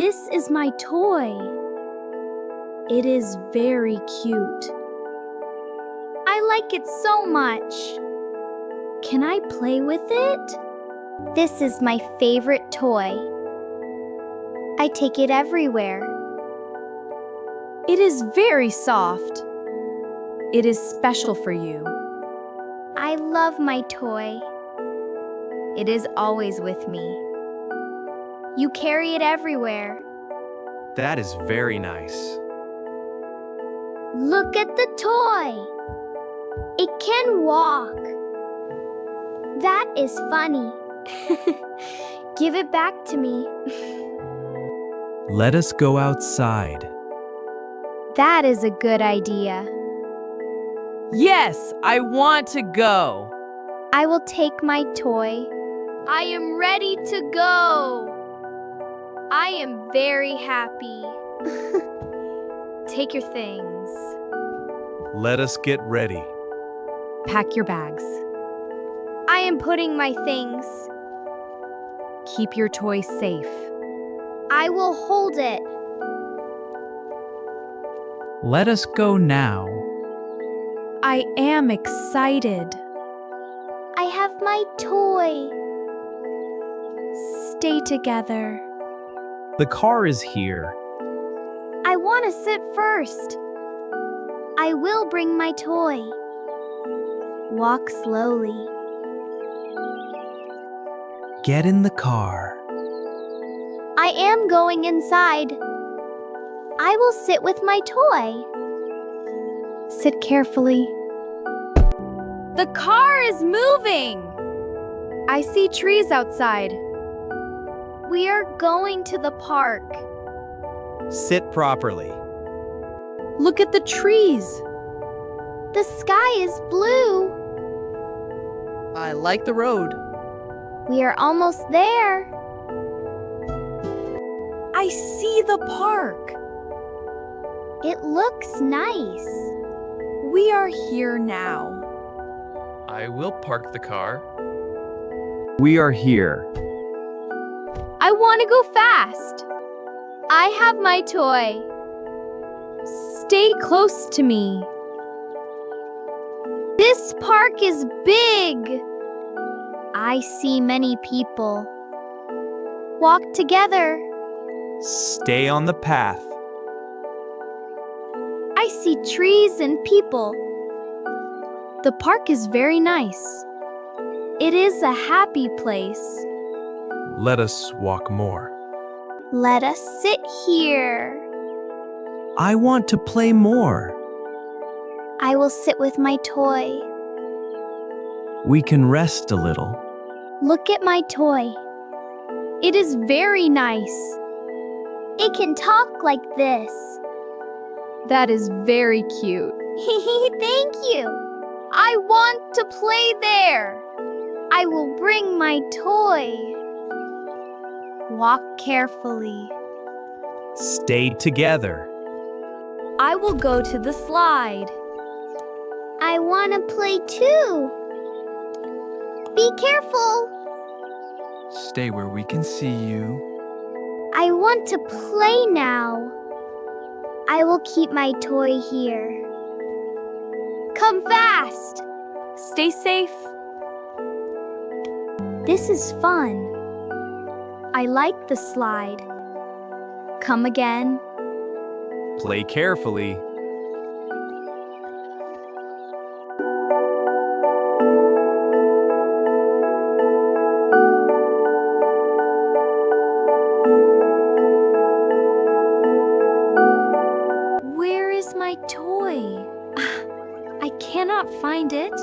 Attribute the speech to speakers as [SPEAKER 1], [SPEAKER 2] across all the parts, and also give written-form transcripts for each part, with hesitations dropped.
[SPEAKER 1] This is my toy. It is very cute. I like it so much. Can I play with it?
[SPEAKER 2] This is my favorite toy. I take it everywhere.
[SPEAKER 1] It is very soft. It is special for you.
[SPEAKER 2] I love my toy. It is always with me. You carry it everywhere.
[SPEAKER 3] That is very nice.
[SPEAKER 2] Look at the toy. It can walk. That is funny. Give it back to me.
[SPEAKER 3] Let us go outside.
[SPEAKER 2] That is a good idea.
[SPEAKER 4] Yes, I want to go.
[SPEAKER 2] I will take my toy. I am ready to go. I am very happy.
[SPEAKER 1] Take your things.
[SPEAKER 3] Let us get ready.
[SPEAKER 1] Pack your bags.
[SPEAKER 2] I am putting my things.
[SPEAKER 1] Keep your toy safe.
[SPEAKER 2] I will hold it.
[SPEAKER 4] Let us go now.
[SPEAKER 1] I am excited.
[SPEAKER 2] I have my toy.
[SPEAKER 1] Stay together.
[SPEAKER 3] The car is here.
[SPEAKER 2] I want to sit first. I will bring my toy. Walk slowly.
[SPEAKER 3] Get in the car.
[SPEAKER 2] I am going inside. I will sit with my toy.
[SPEAKER 1] Sit carefully.
[SPEAKER 2] The car is moving.
[SPEAKER 1] I see trees outside.
[SPEAKER 2] We are going to the park.
[SPEAKER 3] Sit properly.
[SPEAKER 1] Look at the trees.
[SPEAKER 2] The sky is blue.
[SPEAKER 4] I like the road.
[SPEAKER 2] We are almost there.
[SPEAKER 1] I see the park.
[SPEAKER 2] It looks nice.
[SPEAKER 1] We are here now.
[SPEAKER 3] I will park the car. We are here.
[SPEAKER 2] I want to go fast. I have my toy.
[SPEAKER 1] Stay close to me.
[SPEAKER 2] This park is big. I see many people. Walk together.
[SPEAKER 3] Stay on the path.
[SPEAKER 2] I see trees and people.
[SPEAKER 1] The park is very nice. It is a happy place.
[SPEAKER 3] Let us walk more.
[SPEAKER 2] Let us sit here.
[SPEAKER 3] I want to play more.
[SPEAKER 2] I will sit with my toy.
[SPEAKER 3] We can rest a little.
[SPEAKER 2] Look at my toy.
[SPEAKER 1] It is very nice.
[SPEAKER 2] It can talk like this.
[SPEAKER 1] That is very cute.
[SPEAKER 2] Thank you. I want to play there. I will bring my toy. Walk carefully.
[SPEAKER 3] Stay together.
[SPEAKER 1] I will go to the slide.
[SPEAKER 2] I want to play too. Be careful.
[SPEAKER 3] Stay where we can see you.
[SPEAKER 2] I want to play now. I will keep my toy here. Come fast.
[SPEAKER 1] Stay safe.
[SPEAKER 2] This is fun.
[SPEAKER 1] I like the slide. Come again.
[SPEAKER 3] Play carefully.
[SPEAKER 1] Where is my toy? I cannot find it.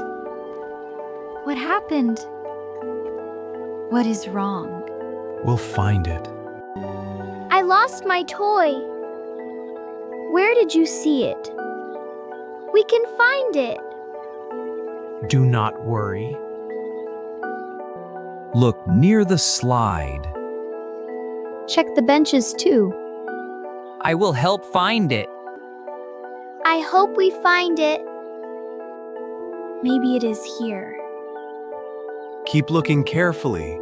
[SPEAKER 1] What happened? What is wrong?
[SPEAKER 3] We'll find it.
[SPEAKER 2] I lost my toy. Where did you see it? We can find it.
[SPEAKER 3] Do not worry. Look near the slide.
[SPEAKER 1] Check the benches too.
[SPEAKER 4] I will help find it.
[SPEAKER 2] I hope we find it.
[SPEAKER 1] Maybe it is here.
[SPEAKER 3] Keep looking carefully.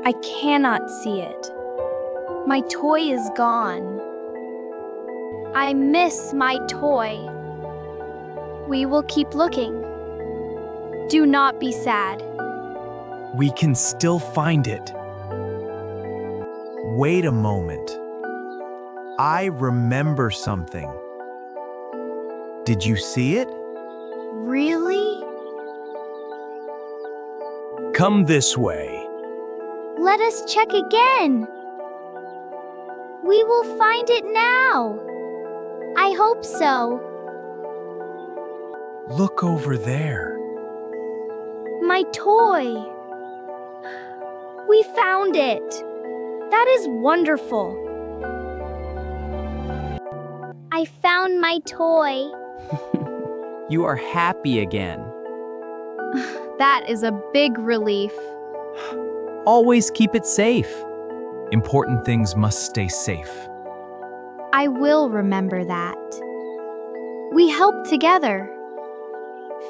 [SPEAKER 1] I cannot see it. My toy is gone. I miss my toy. We will keep looking. Do not be sad.
[SPEAKER 5] We can still find it. Wait a moment. I remember something. Did you see it?
[SPEAKER 1] Really?
[SPEAKER 5] Come this way.
[SPEAKER 2] Let us check again. We will find it now. I hope so.
[SPEAKER 5] Look over there.
[SPEAKER 1] My toy. We found it. That is wonderful.
[SPEAKER 2] I found my toy.
[SPEAKER 4] You are happy again.
[SPEAKER 1] That is a big relief.
[SPEAKER 4] Always keep it safe.
[SPEAKER 5] Important things must stay safe.
[SPEAKER 1] I will remember that. We help together.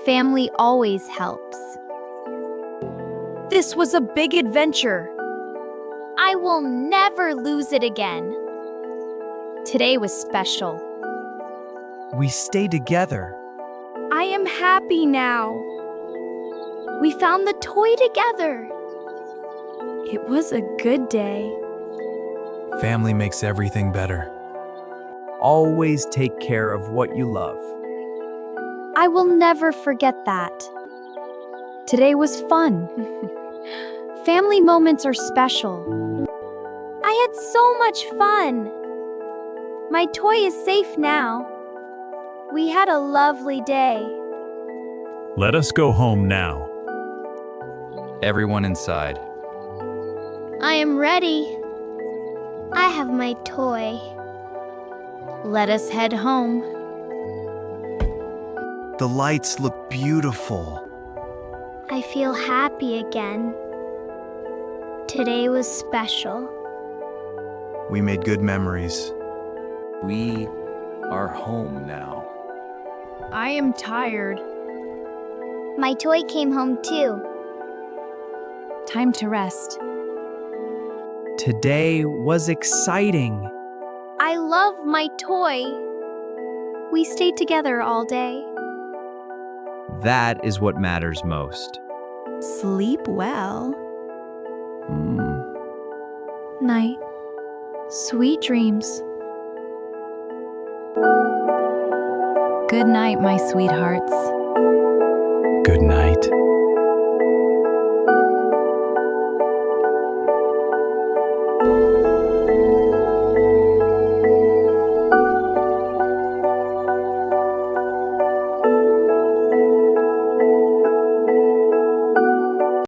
[SPEAKER 1] Family always helps. This was a big adventure.
[SPEAKER 2] I will never lose it again.
[SPEAKER 1] Today was special.
[SPEAKER 5] We stay together.
[SPEAKER 1] I am happy now. We found the toy together. It was a good day.
[SPEAKER 5] Family makes everything better.
[SPEAKER 4] Always take care of what you love.
[SPEAKER 1] I will never forget that. Today was fun. Family moments are special. I had so much fun. My toy is safe now. We had a lovely day.
[SPEAKER 5] Let us go home now.
[SPEAKER 3] Everyone inside.
[SPEAKER 2] I am ready. I have my toy.
[SPEAKER 1] Let us head home.
[SPEAKER 5] The lights look beautiful.
[SPEAKER 2] I feel happy again. Today was special.
[SPEAKER 5] We made good memories.
[SPEAKER 3] We are home now.
[SPEAKER 1] I am tired.
[SPEAKER 2] My toy came home too.
[SPEAKER 1] Time to rest.
[SPEAKER 4] Today was exciting.
[SPEAKER 1] I love my toy. We stayed together all day.
[SPEAKER 4] That is what matters most.
[SPEAKER 1] Sleep well. Night. Sweet dreams. Good night, my sweethearts.